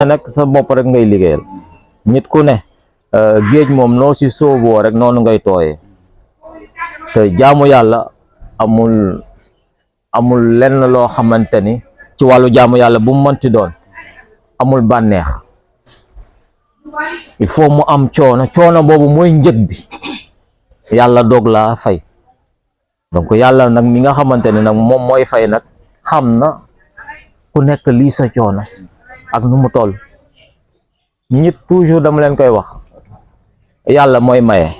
nag sa bopp rek ngay liggéeyal nit ku ne géej moom noo si sóoboo rek noonu ngay tooyee te jaamu yàlla amul lenn loo xamante ni ci wàllu jaamu yàlla bu mu mënti doon amul bànneex il faut mu am coono boobu mooy njëg bi yàlla doog laa fay donc yàlla nag mi nga xamante ne nag moom mooy fay nag xam na ku nekk lii sa coono ak nu mu toll nit toujours dama leen koy wax yàlla mooy maye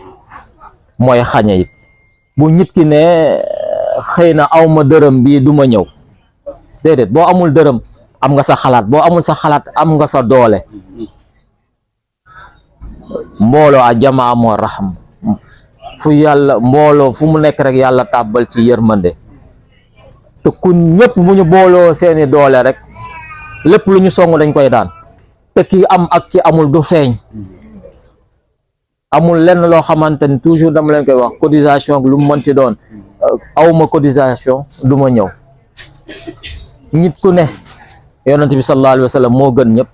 mooy xañe it bu nit ki ne xëy na awma dërëm bii du ma ñëw déedéet boo amul dërëm am nga sa xalaat boo amul sa xalaat am nga sa doole mbooloo a jamaa moo raxam fu yàlla mbooloo fu mu nekk rek yàlla tàbbal ci yërmande te ku ñëpp bu ñu booloo seeni doole rek lépp lu ñu song dañ koy daan te ki am ak ki amul du feeñ amul lenn loo xamante ni toujours dama leen koy wax cotisation lu mu mënti doon awma cotisation du ma ñëw nit ku ne yonent bi sallallahu alayhi wa sallam moo gën ñëpp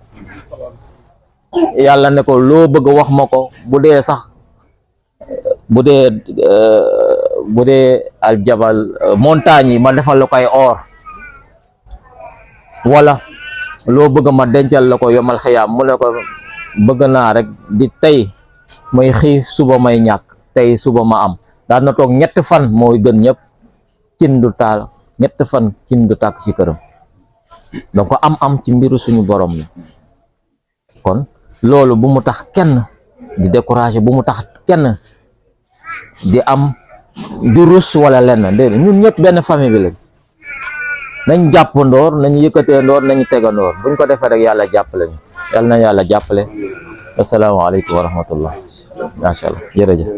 yàlla ne ko loo bëgg wax ma ko bu dee sax bu dee aljabal montagne yi ma defal la koy or wala loo bëgg ma dencal la ko yomal xiyaam mu ne ko bëgg naa rek di tey may xiif suba may ñàkk tey suba ma am daan na toog 3 fan mooy gën ñëpp cin du taal 3 fan cin du tàkk ci këram donc am ci mbiru suñu borom la kon loolu bu mu tax kenn di décourager bu mu tax kenn di am du rus wala lenn déedéet ñun ñëpp benn famille bi lañ nañ jàppandoor nañ yëkkatee ndoor nañu tegandoor buñ ko defee rek yàlla jàppale ñu yàlla na yàlla jàppale asalaamaaleykum wa rahmatullah macha allah jërëjëf